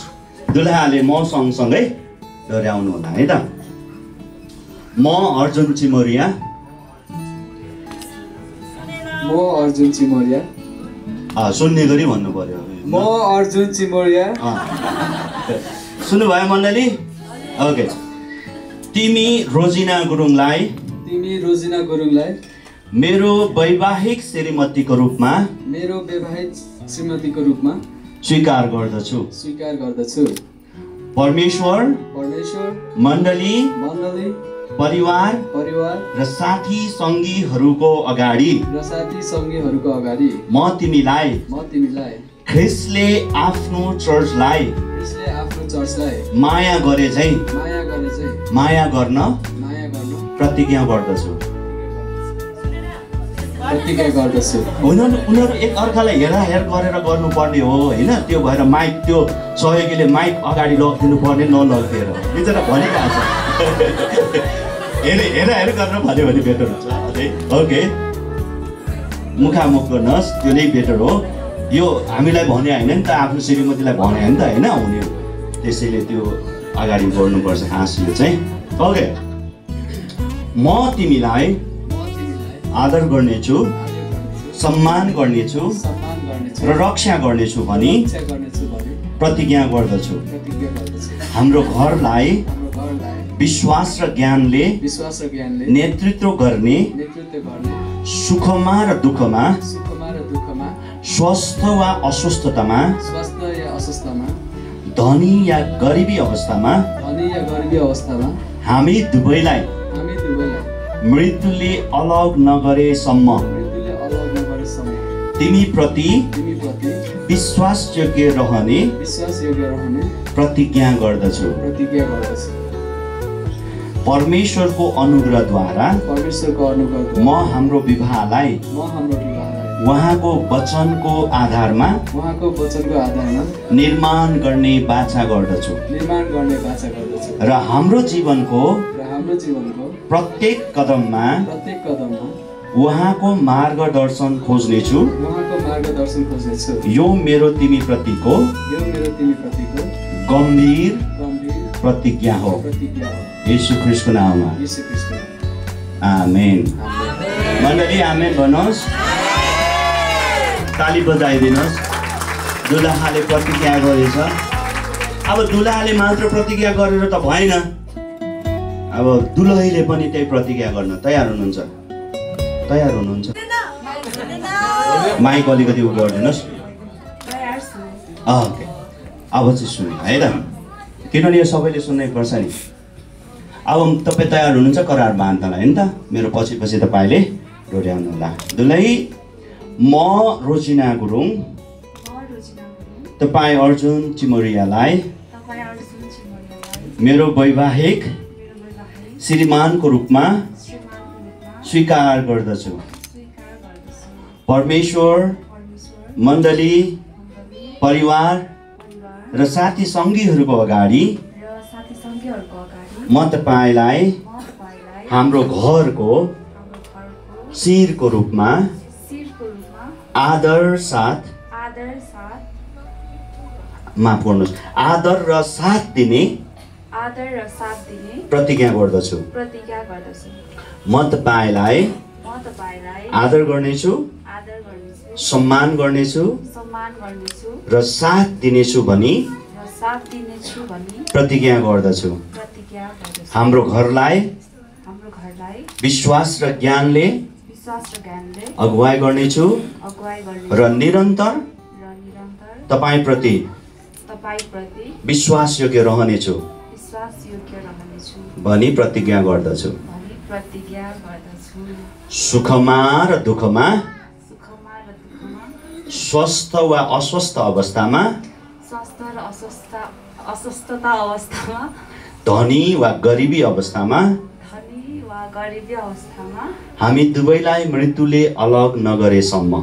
S4: दुलहाले म सँगसँगै दोहोऱ्याउनु होला है त। म अर्जुन चिमोरिया,
S7: म अर्जुन चिमोरिया,
S4: सुन्ने गरी भन्नु पर्यो।
S7: म अर्जुन चिमोरिया,
S4: सुन्नुभयो मण्डली? ओके, तिमी रोजिना गुरुङलाई मेरो वैवाहिक श्रीमतीको रूपमा स्वीकार गर्दछु। परमेश्वर, मण्डली, परिवार र साथी सङ्गीहरूको अगाडि म तिमीलाई ख्रिस्टले आफ्नो चर्चलाई माया गरे झै माया गर्न प्रतिज्ञा गर्दछु। उनीहरू एक अर्कालाई हेराहेर गरेर गर्नुपर्ने हो होइन। त्यो भएर माइक, त्यो सहयोगीले माइक अगाडि लगिदिनु पर्ने, नलगिदिएर बिचरा भनिरहेको छ। हेराहेर गरेर भन्यो भने बेटर हुन्छ। ओके, मुखामुख गर्नुहोस्, त्यो नै बेटर हो। यो हामीलाई भने होइन नि त, आफ्नो श्रीमतीलाई भने होइन त होइन हुने। त्यसैले त्यो अगाडि बढ्नुपर्छ हाँसियो चाहिँ। ओके, म तिमीलाई आदर गर्नेछु, सम्मान गर्नेछु र रक्षा गर्नेछु भनी प्रतिज्ञा गर्दछु। हाम्रो घरलाई विश्वास र ज्ञानले नेतृत्व गर्ने, सुखमा र दुःखमा, स्वस्थ वा अस्वस्थतामा, धनी या गरिबी अवस्थामा हामी दुवैलाई मृत्युले अलग नगरेसम्म तिमी प्रति विश्वासयोग्य रहने प्रतिज्ञा गर्दछु। परमेश्वरको अनुग्रहद्वारा म हाम्रो विवाहलाई उहाँको वचनको आधारमा निर्माण गर्ने बाचा गर्दछु र हाम्रो जीवनको प्रत्येक कदममा उहाँको मार्गदर्शन खोज्नेछु। यो मेरो तिमी प्रतिको गम्भीर प्रतिज्ञा हो। यीशु ख्रीष्टको नाममा आमेन। मण्डली आमेन भन्नुहोस्, ताली बजाइदिनुहोस्। दुलहाले प्रतिज्ञा गरेछ। अब दुलहाले मात्र प्रतिज्ञा गरेर त भएन, अब दुलहीले पनि त्यही प्रतिज्ञा गर्न तयार हुनुहुन्छ? तयार हुनुहुन्छ? माइक अलिकति उ गरिदिनुहोस्। ओके, अब चाहिँ सुन्नु है त, किनभने यो सबैले सुन्नै पर्छ नि। अब तपाईँ तयार हुनुहुन्छ? करार बाँध्नलाई होइन त? मेरो पछि पछि तपाईँले डोर्याउनु होला। दुलही, म रोजिना गुरुङ तपाईँ अर्जुन चिमोरियालाई मेरो वैवाहिक श्रीमानको रूपमा स्वीकार गर्दछु। परमेश्वर, मण्डली, परिवार र साथी सङ्गीहरूको अगाडि म तपाईँलाई हाम्रो घरको शिरको रूपमा आदर साथ माफ गर्नुहोस्, आदर र साथ दिने प्रतिज्ञा गर्दछु। म तपाईँलाई आदर गर्नेछु, सम्मान गर्नेछु र साथ दिनेछु भनी प्रतिज्ञा गर्दछु। हाम्रो घरलाई विश्वास र ज्ञानले अगुवाई गर्नेछु र निरन्तर तपाईँप्रति विश्वासयोग्य रहनेछु भनी प्रतिज्ञा गर्दछु। सुखमा र दुःखमा, स्वस्थ वा अस्वस्थ अवस्थामा, धनी वा गरिबी अवस्थामा हामी दुवैलाई मृत्युले अलग नगरेसम्म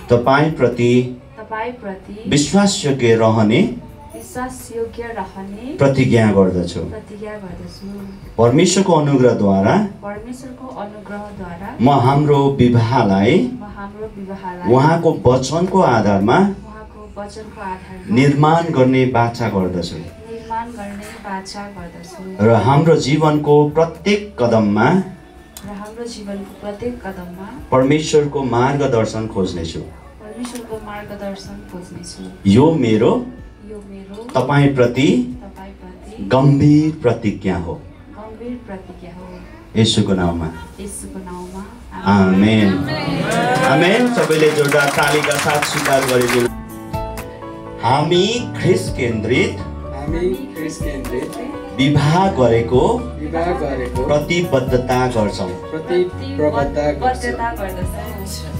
S4: तपाईप्रति विश्वासयोग्य रहने प्रतिज्ञा गर्दछु। परमेश्वरको अनुग्रहद्वारा म हाम्रो विवाहलाई उहाँको वचनको आधारमा निर्माण गर्ने बाचा गर्दछु र हाम्रो जीवनको प्रत्येक कदममा परमेश्वरको मार्गदर्शन खोज्नेछु। यो मेरो तपाईप्रति गम्भीर प्रतिज्ञा हो। येशूको नाममा आमेन। आमेन। सबैले जोरदार तालीका साथ स्वीकार गरिदिनु। हामी ख्रीष्ट केन्द्रित विवाह गरेको प्रतिबद्धता गर्छौँ।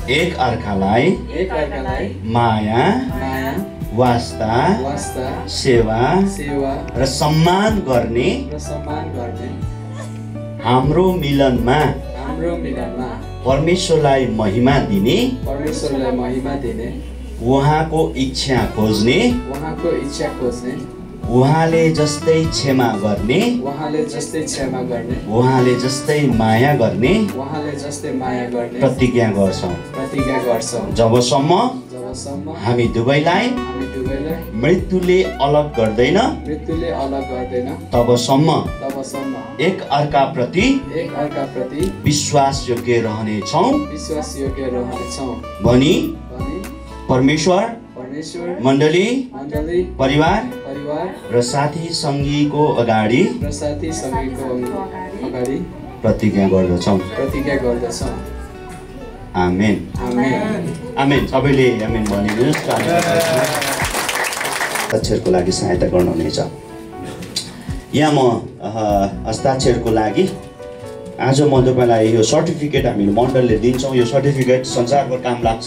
S4: एक अर्कालाई माया, वास्ता, सेवा र सम्मान गर्ने हाम्रो मिलनमा परमेश्वरलाई महिमा दिने उहाँको इच्छा खोज्ने उहाँले जस्तै क्षमा गर्ने उहाँले जस्तै माया गर्ने प्रतिज्ञा गर्छौँ। जबसम्म हामी दुवैलाई मृत्युले अलग गर्दैन तबसम्म एक अर्काप्रति विश्वासयोग्य रहनेछौँ भनी परमेश्वर, मण्डली, परिवार र साथी सङ्गीको अगाडि प्रतिज्ञा गर्दछौँ। आमेन। आमेन। सबैले आमेन भनिदिनुहोस्। हस्ताक्षरको लागि सहायता गर्नुहुनेछ। यहाँ म हस्ताक्षरको लागि आज म तपाईँलाई यो सर्टिफिकेट हामीले मण्डलले दिन्छौँ। यो सर्टिफिकेट संसारभर काम लाग्छ,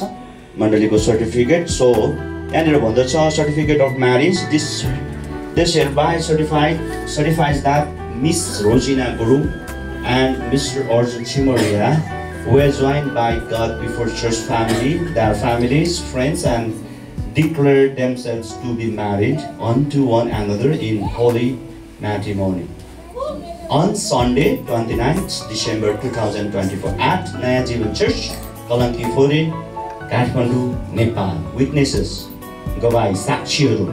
S4: मण्डलीको सर्टिफिकेट। सो यहाँनिर भन्दछ certificate of marriage this hereby certifies that Miss Rosina Guru and Mr. Arjun Chimoria were joined by God before church family, their families, friends, and declared themselves to be married unto one another in holy matrimony on Sunday, 29th December 2024 at Naya Jivan Church, Kalanki Fore, Kathmandu, Nepal. Witnesses, गवाही साक्षीहरू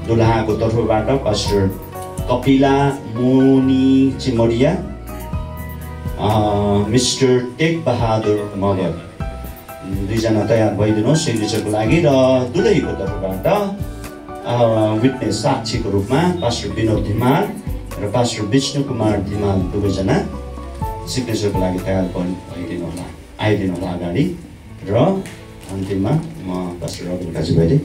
S4: दुलहाको तर्फबाट pastor Kapila Moni Chimoriya, mister Tek Bahadur Magar, दुईजना तयार भइदिनुहोस् सिग्नेचरको लागि। र दुलहीको तर्फबाट witness साक्षीको रूपमा पास्टर विनोद धिमाल र पास्टर विष्णु कुमार धिमाल दुवैजना सिग्नेचरको लागि तयार भइदिनु होला, आइदिनु होला अगाडि। र अन्तिममा म पास्टर रघु दाजुभाइले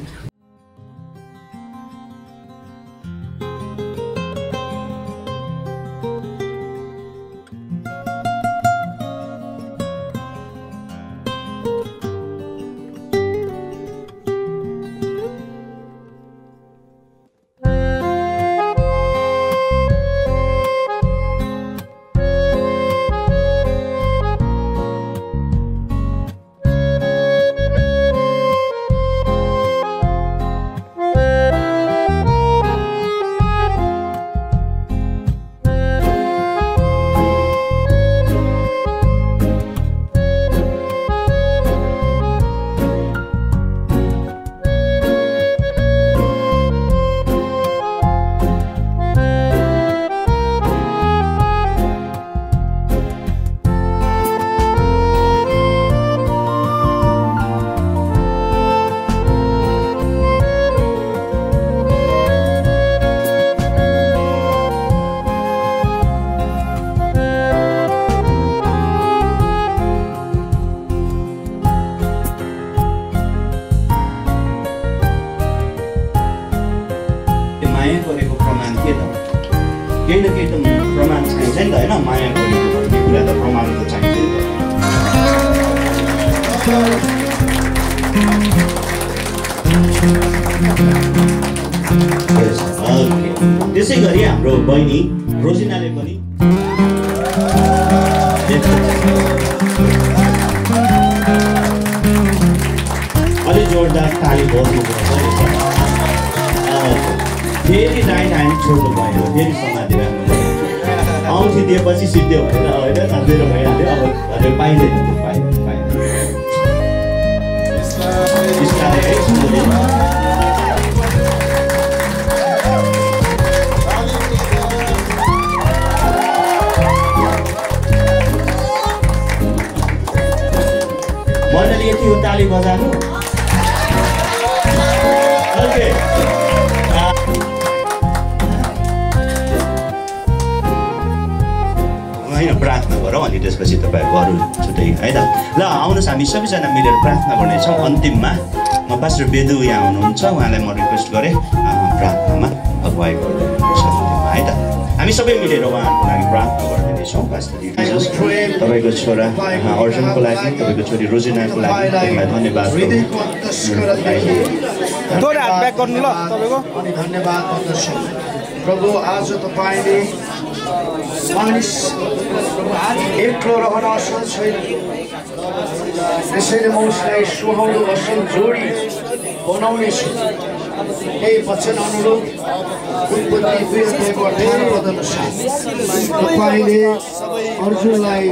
S4: केही न केही त प्रमाण चाहिन्छ नि त होइन, माया गरेको भन्ने कुरा त प्रमाण त चाहिन्छ नि त। त्यसै गरी हाम्रो बहिनी रोजिनाले पनि अलि जोरदार ताली बज्नुपर्छ। फेरि राइट ह्यान्ड छोड्नु भयो, फेरि समाधि राख्नु औँठी दिएपछि सिद्धि भएर होइन सजिलो भइहाल्यो। अब हजुर पाइँदैन त्यो पाइँदैन बिस्तारै है मण्डली यति हो ताली बजाउनु। ओके होइन प्रार्थना गरौँ अनि त्यसपछि तपाईँहरूको अरू छुट्टै है त। ल आउनुहोस् हामी सबैजना मिलेर प्रार्थना गर्नेछौँ। अन्तिममा म पास्टर बेदु यहाँ हुनुहुन्छ, उहाँलाई म रिक्वेस्ट गरेँ प्रार्थनामा अगुवाई गरिदिनुहुन्छ है त। हामी सबै मिलेर उहाँहरूको लागि प्रार्थना गरिदिनेछौँ। पास्टरजी तपाईँको छोरा अर्जुनको लागि, तपाईँको छोरी रोजिनाको लागि तपाईँलाई धन्यवाद
S8: अनि धन्यवाद भन्दछु प्रभु। आज तपाईँले मानिस एक्लो रहन असल छैन, त्यसैले म उसलाई सुहाउँदो असल जोडी बनाउनेछु। यही वचन अनुरूप उत्पत्ति 2:18 तपाईँले अर्जुनलाई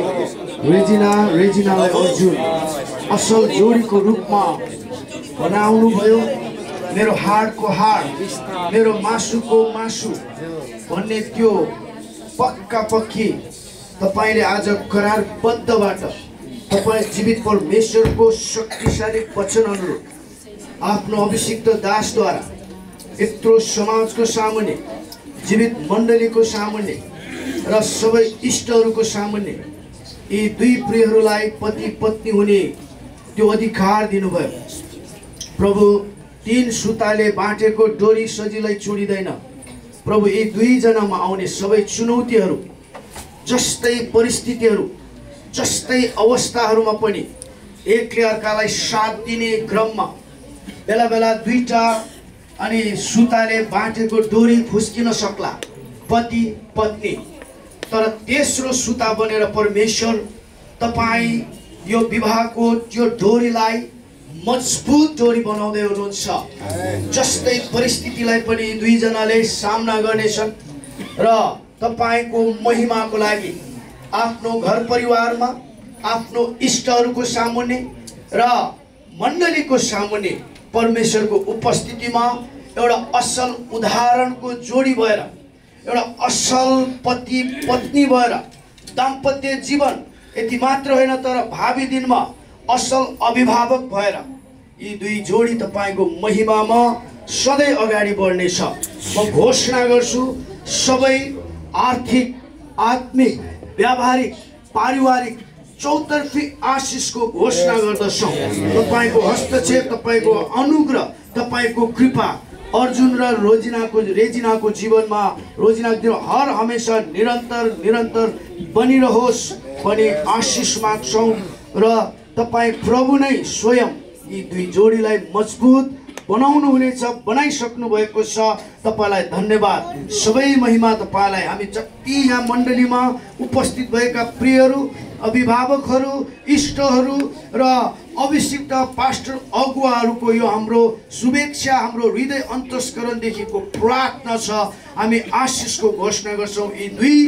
S8: रेजिनालाई अर्जुन असल जोडीको रूपमा बनाउनुभयो। मेरो हाडको हाड, मेरो मासुको मासु भन्ने त्यो पक्का पक्की तपाईँले आज करारबद्धबाट तपाईँ जीवित परमेश्वरको शक्तिशाली वचन अनुरूप आफ्नो अभिषिक्त दासद्वारा यत्रो समाजको सामुन्ने, जीवित मण्डलीको सामुन्ने र सबै इष्टहरूको सामुन्ने यी दुई प्रियहरूलाई पति पत्नी हुने त्यो अधिकार दिनुभयो प्रभु। 3 सुताले बाँटेको डोरी सजिलै चुडिँदैन प्रभु। यी दुईजनामा आउने सबै चुनौतीहरू, जस्तै परिस्थितिहरू, जस्तै अवस्थाहरूमा पनि एकले अर्कालाई साथ दिने क्रममा बेला बेला दुईटा अनि सुताले बाँटेको डोरी फुस्किन सक्ला पति पत्नी, तर तेस्रो सुता बनेर परमेश्वर तपाईँ यो विवाहको त्यो डोरीलाई मजबुत डोरी बनाउँदै हुनुहुन्छ। जस्तै परिस्थितिलाई पनि दुईजनाले सामना गर्नेछन् र तपाईको महिमाको लागि आफ्नो घर परिवारमा, आफ्नो इष्टहरूको सामुन्ने र मण्डलीको सामुन्ने परमेश्वरको उपस्थितिमा एउटा असल उदाहरणको जोडी भएर, एउटा असल पति पत्नी भएर दाम्पत्य जीवन यति मात्र होइन तर भावी दिनमा असल अभिभावक भएर यी दुई जोडी तपाईको महिमामा सधैँ अगाडि बढ्नेछ। म घोषणा गर्छु सबै आर्थिक, आत्मिक, व्यावहारिक, पारिवारिक चौतर्फी आशिषको घोषणा गर्दछौँ। तपाईँको हस्तक्षेप, तपाईँको अनुग्रह, तपाईँको कृपा अर्जुन र रेजिनाको जीवनमा रोजिनाको हर हमेसा निरन्तर बनिरहोस् भनी आशिष माग्छौँ र तपाईँ प्रभु नै स्वयं यी दुई जोडीलाई मजबुत बनाउनु हुनेछ, बनाइसक्नु भएको छ। तपाईलाई धन्यवाद, सबै महिमा तपाईलाई। हामी जति यहाँ मण्डलीमा उपस्थित भएका प्रियहरू, अभिभावकहरू, इष्टहरू र अभिषिक्त पास्टर अगुवाहरूको यो हाम्रो शुभेच्छा, हाम्रो हृदय अन्तस्करणदेखिको प्रार्थना छ। हामी आशिषको घोषणा गर्छौँ यी दुई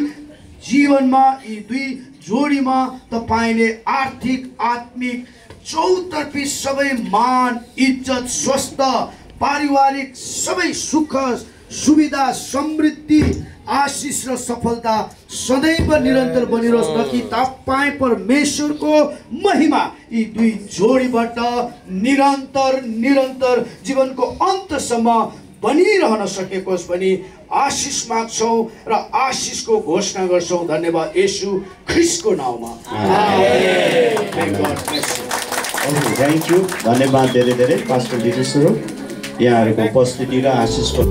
S8: जीवनमा, यी दुई जोडीमा तपाईले आर्थिक, आत्मिक, चौतर्फी सबै मान, इज्जत, स्वस्थ, पारिवारिक सबै सुख, सुविधा, समृद्धि, आशिष र सफलता सदैव निरन्तर बनिरहोस् न कि तपाईँ परमेश्वरको महिमा यी दुई जोडीबाट निरन्तर जीवनको अन्तसम्म बनिरहन सकेको होस् भनी आशिष माग्छौँ र आशिषको घोषणा गर्छौँ। धन्यवाद येशू ख्रिस्टको नाउँमा, आमेन।
S4: थ्याङ्क यू, धन्यवाद धेरै पास्टर दिनेशहरू यहाँहरूको उपस्थिति र आशिषको।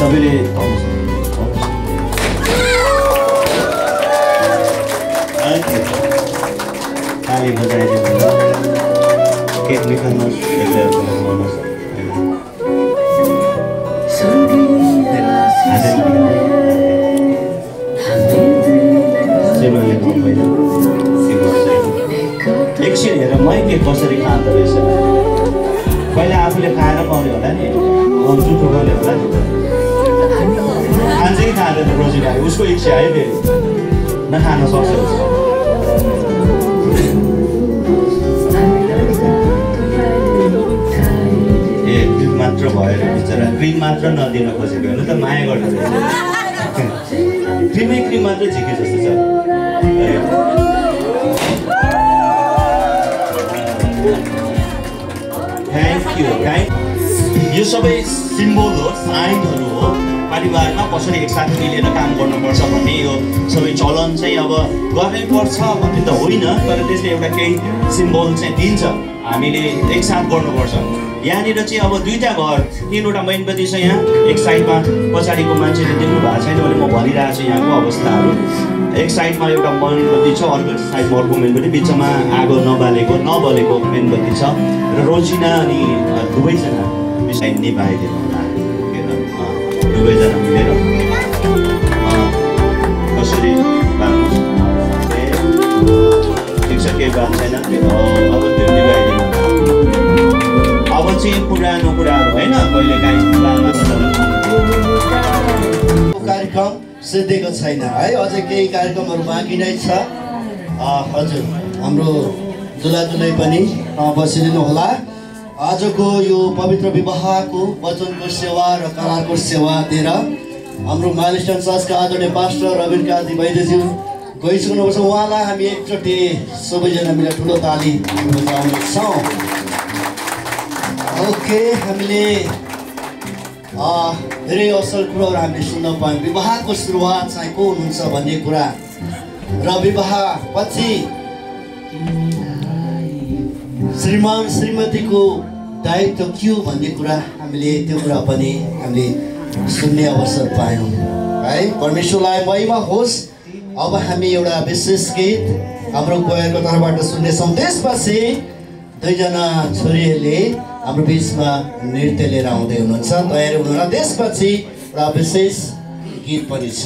S4: सबैले ताली बजाइदिनु, केक निकाल्नुहोस्, एकछिन हेर मैके कसरी खाँदो रहेछ। पहिला आफूले खाएर पाउने होला नि, जुठो गर्ने होला नि, खान्छ कि खाँदैन रोजिना, उसको इच्छा है फेरि नखान सक्छ। क्रिम मात्र भएर बिचरा क्रिम मात्र नदिन खोजेको होइन त, माया गर्नु रहेछ। क्रिम मात्र झिके जस्तो छ। Thank you. यो सबै सिम्बल हो, साइनहरू हो। परिवारमा कसरी एकसाथ मिलेर काम गर्नुपर्छ भन्ने यो सबै चलन चाहिँ अब गर्नै पर्छ भन्ने त होइन, तर त्यसले एउटा केही सिम्बल चाहिँ दिन्छ। हामीले एकसाथ गर्नुपर्छ। यहाँनिर चाहिँ अब दुईवटा घर, तीनवटा मेनबत्ती छ यहाँ। एक साइडमा पछाडिको मान्छेले देख्नु भएको छैन भने म भनिरहेको छु यहाँको अवस्थाहरू। एक साइडमा एउटा मेनबत्ती छ, अर्को साइडमा अर्को मेनबत्ती, बिचमा आगो नबलेको मेनबत्ती छ। र रोजिना अनि दुवैजना विषय निभाइदिनु होला, दुवैजना मिलेर कसरी बाल्नुहोस्। ठिक छ, केही बात छैन। अब त्यो निभाइदिनु। अब चाहिँ पुरानो कुराहरू होइन, कहिले काहीँ
S2: कार्यक्रम सिद्धिएको छैन है, अझै केही कार्यक्रमहरू बाँकी नै छ। हजुर, हाम्रो दुला-दुलै पनि बसिदिनु होला। आजको यो पवित्र विवाहको वचनको सेवा र कलाको सेवा दिएर हाम्रो माइलस्टोन चर्चका आदरणीय पास्टर रविन काजी वैद्यज्यू गइसक्नुपर्छ। उहाँलाई हामी एकचोटि सबैजना मिलेर ठुलो ताली बजाउनेछौँ। ओके, हामीले धेरै असल कुराहरू हामीले सुन्न पायौँ। विवाहको सुरुवात चाहिँ को हुनुहुन्छ भन्ने कुरा र विवाहपछि श्रीमान श्रीमतीको दायित्व के हो भन्ने कुरा हामीले त्यो कुरा पनि हामीले सुन्ने अवसर पायौँ है। परमेश्वरलाई महिमा होस्। अब हामी एउटा विशेष गीत हाम्रो कोयरको तर्फबाट सुन्नेछौँ। त्यसपछि दुईजना छोरीहरूले हाम्रो बिचमा नृत्य लिएर आउँदै हुनुहुन्छ, तयारी हुनुहुन्छ। त्यसपछि एउटा विशेष गीत पनि छ।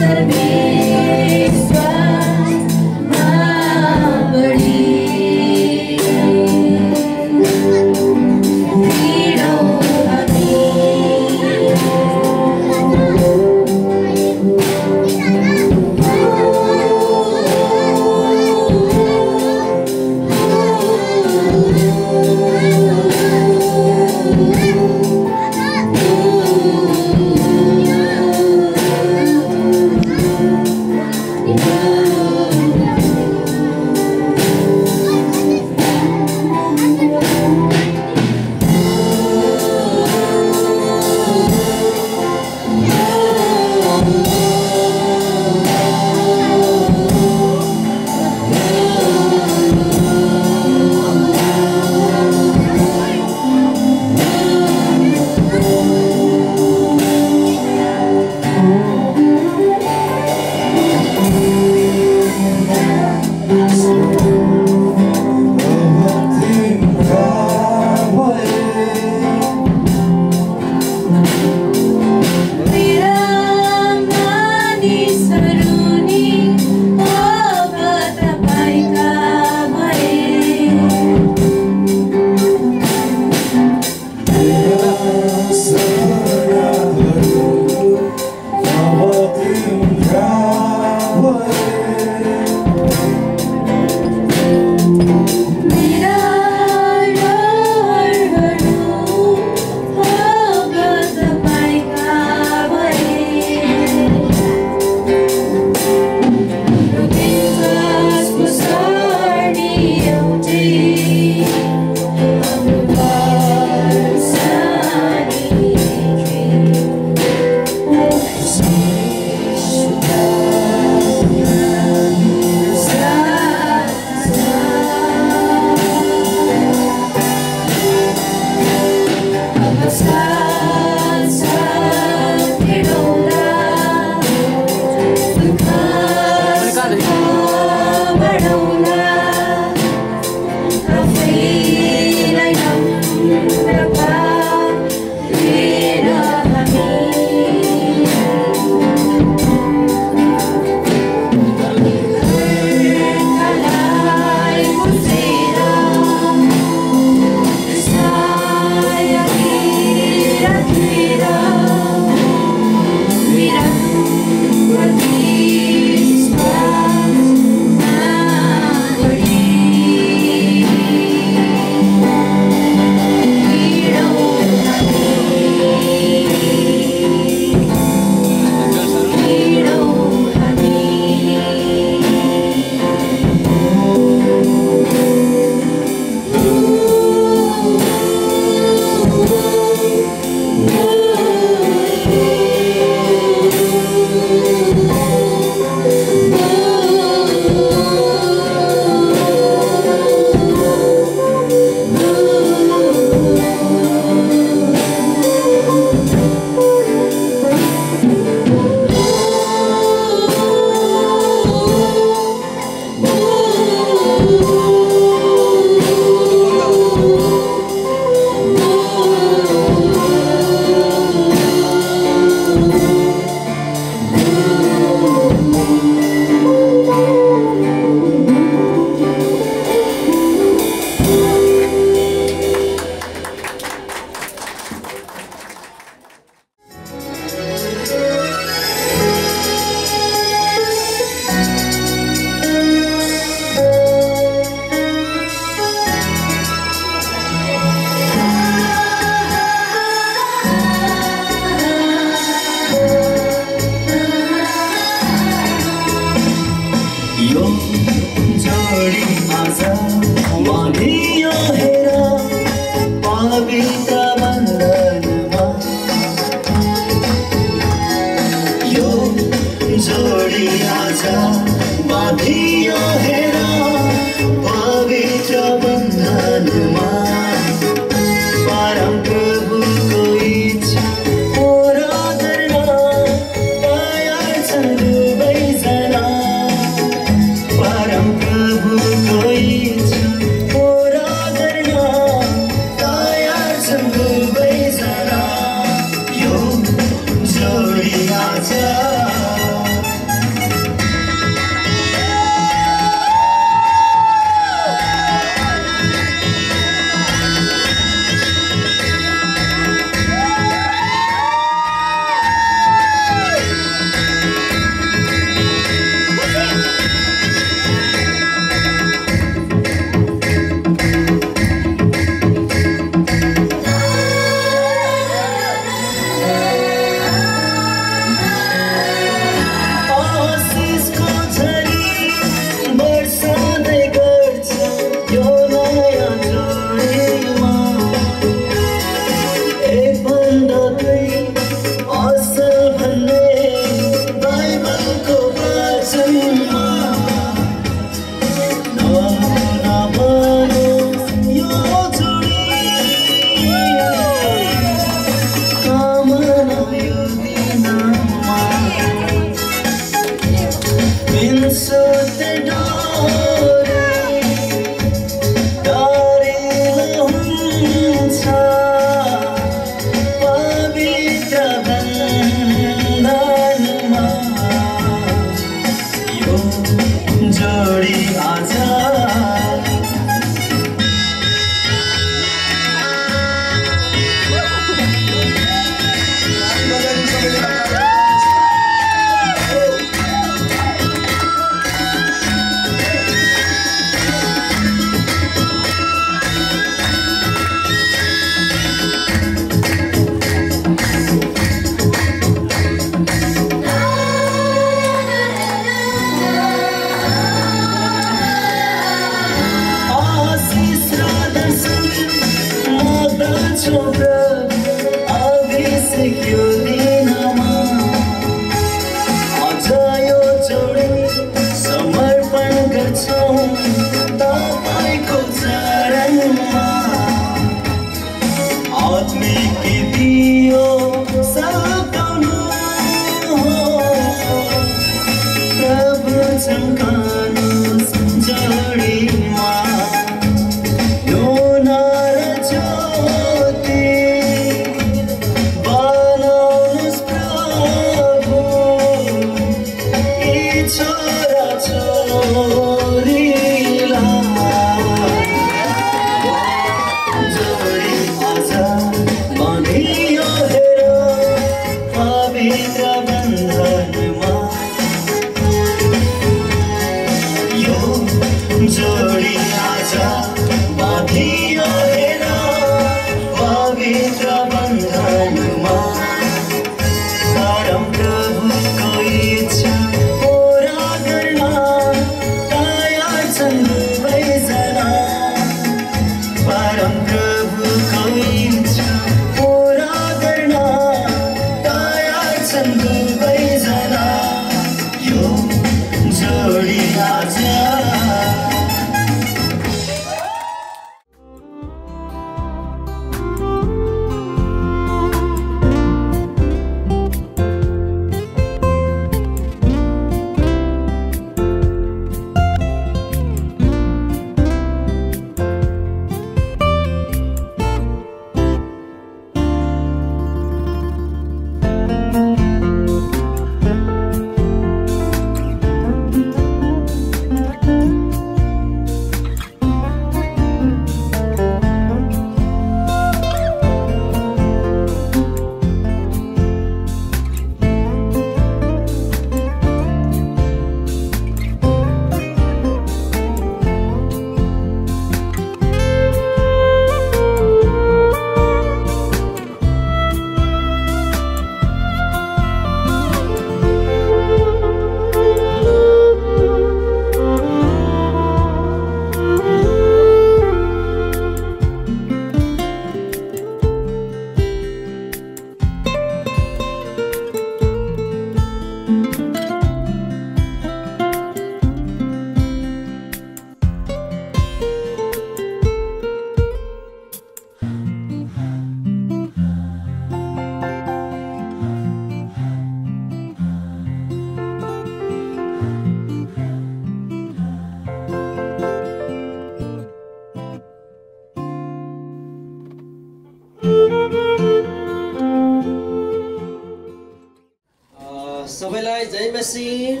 S5: सबैलाई जय मसीह।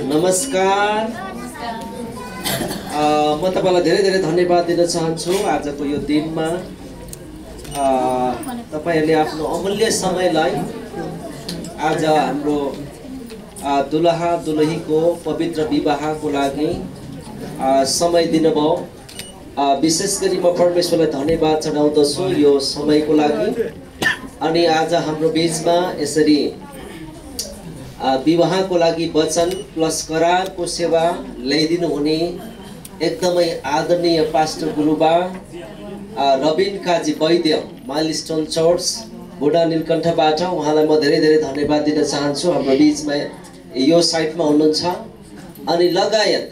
S5: नमस्कार। म तपाईलाई धेरै धेरै धन्यवाद दिन चाहन्छु आजको यो दिनमा तपाईहरुले आफ्नो अमूल्य समयलाई आज हाम्रो दुलहा दुलहीको पवित्र विवाहको लागि समय दिनुभयो। विशेष गरी म परमेश्वरलाई धन्यवाद चढाउँदछु यो समयको लागि। अनि आज हाम्रो बीचमा यसरी विवाहको लागि वचन प्लस करारको सेवा ल्याइदिनु हुने एकदमै आदरणीय पास्टर गुरुबा रबिन काजी वैद्य माइलस्टोन चर्च बुढा नीलकण्ठबाट उहाँलाई म धेरै धेरै धन्यवाद दिन चाहन्छु। हाम्रो बीचमा यो साइटमा हुनुहुन्छ अनि लगायत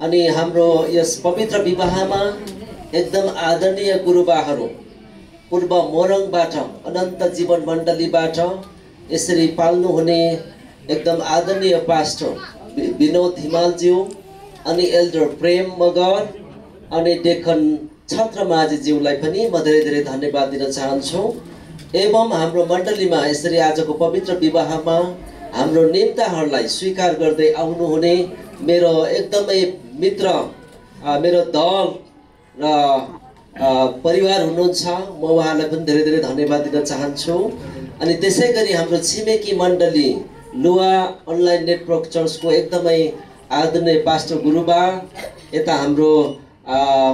S5: अनि हाम्रो यस पवित्र विवाहमा एकदम आदरणीय गुरुबाहरू पूर्व मोरङबाट अनन्त जीवन मण्डलीबाट यसरी पाल्नु हुने एकदम आदरणीय पास्टर विनोद हिमालज्यू अनि एल्डर प्रेम मगर अनि डेकन छत्रमाझीज्यूलाई पनि म धेरै धेरै धन्यवाद दिन चाहन्छु। एवं हाम्रो मण्डलीमा यसरी आजको पवित्र विवाहमा हाम्रो नेताहरूलाई स्वीकार गर्दै आउनुहुने मेरो एकदमै मित्र मेरो दल र परिवार हुनुहुन्छ, म उहाँलाई पनि धेरै धेरै धन्यवाद दिन चाहन्छु। अनि त्यसै गरी हाम्रो छिमेकी मण्डली लुवा अनलाइन नेटवर्क चर्चको एकदमै आदरणीय पास्टर गुरुबा, यता हाम्रो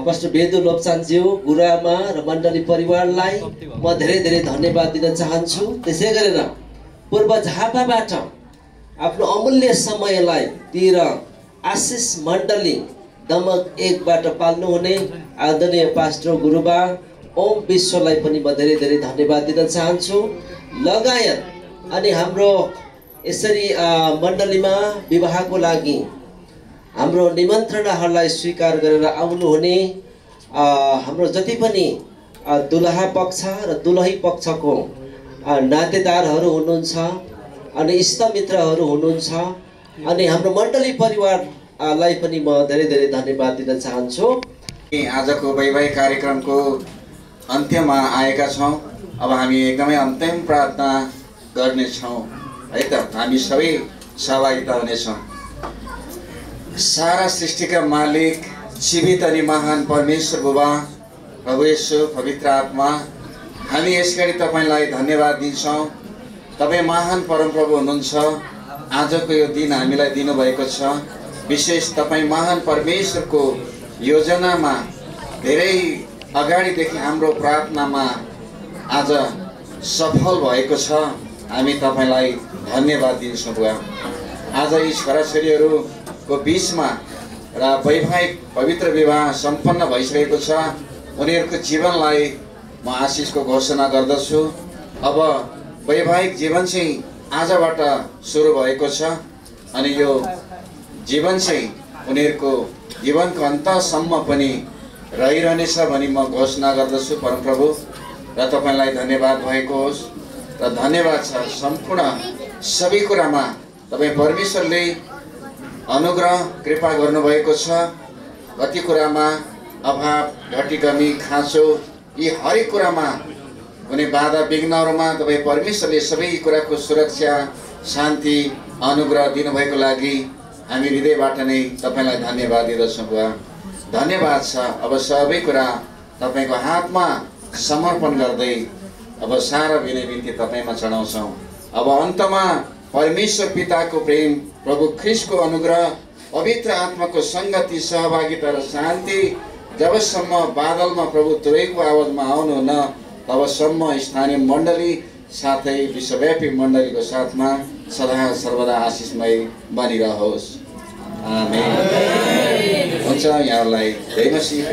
S5: पास्टर बेदु लोप्चानज्यू गुरुआमा र मण्डली परिवारलाई म धेरै धेरै धन्यवाद दिन चाहन्छु। त्यसै गरेर पूर्व झापाबाट आफ्नो अमूल्य समयलाई दिएर आशिष मण्डली दमक 1बाट पाल्नुहुने आदरणीय पास्टर गुरुबा ओम विश्वलाई पनि म धेरै धेरै धन्यवाद दिन चाहन्छु। लगायत अनि हाम्रो यसरी मण्डलीमा विवाहको लागि हाम्रो निमन्त्रणाहरूलाई स्वीकार गरेर आउनुहुने हाम्रो जति पनि दुलहा पक्ष र दुलही पक्षको नातेदारहरू हुनुहुन्छ अनि इष्टमित्रहरू हुनुहुन्छ अनि हाम्रो मण्डली परिवारलाई पनि म धेरै धेरै धन्यवाद दिन चाहन्छु।
S9: आजको वैवाहिक कार्यक्रमको अन्त्यमा आएका छौँ। अब हामी एकदमै अन्तिम प्रार्थना गर्नेछौँ है त। हामी सबै सहभागिता हुनेछौँ। सारा सृष्टिका मालिक जीवित अनि महान परमेश्वर बुबा प्रभु येशू पवित्र आत्मा, हामी यसगरी तपाईँलाई धन्यवाद दिन्छौँ। तपाईँ महान परमप्रभु हुनुहुन्छ। आजको यो दिन हामीलाई दिनुभएको छ। विशेष तपाईँ महान परमेश्वरको योजनामा धेरै अगाडिदेखि हाम्रो प्रार्थनामा आज सफल भएको छ। हामी तपाईँलाई धन्यवाद दिन्छौँ बुवा। आज यी छोराछोरीहरूको बिचमा र वैवाहिक पवित्र विवाह सम्पन्न भइसकेको छ। उनीहरूको जीवनलाई म आशिषको घोषणा गर्दछु। अब वैवाहिक जीवन चाहिँ आजबाट सुरु भएको छ अनि यो जीवन चाहिँ उनीहरूको जीवनको अन्तसम्म पनि रहिरहनेछ भनी म घोषणा गर्दछु परमप्रभु। र तपाईँलाई धन्यवाद भएको होस् र धन्यवाद छ सम्पूर्ण सबै कुरामा तपाईँ परमेश्वरले अनुग्रह कृपा गर्नुभएको छ। कति कुरामा अभाव घटी कमी खाँचो यी हरेक कुरामा कुनै बाधा विघ्नहरूमा तपाईँ परमेश्वरले सबै कुराको सुरक्षा शान्ति अनुग्रह दिनुभएको लागि हामी हृदयबाट नै तपाईँलाई धन्यवाद दिँदछौँ बुवा। धन्यवाद छ। अब सबै कुरा तपाईँको हातमा समर्पण गर्दै अब सारा विनय बिन्ती तपाईँमा चढाउँछौँ। अब अन्तमा परमेश्वर पिताको प्रेम, प्रभु ख्रीष्टको अनुग्रह, पवित्र आत्माको सङ्गति, सहभागिता र शान्ति जबसम्म बादलमा प्रभु तुरैको आवाजमा आउनुहुन्न तबसम्म स्थानीय मण्डली साथै विश्वव्यापी मण्डलीको साथमा सदा सर्वदा आशिषमय बनिरहोस्। आमेन। हुन्छ, यहाँहरूलाई जय मसीह।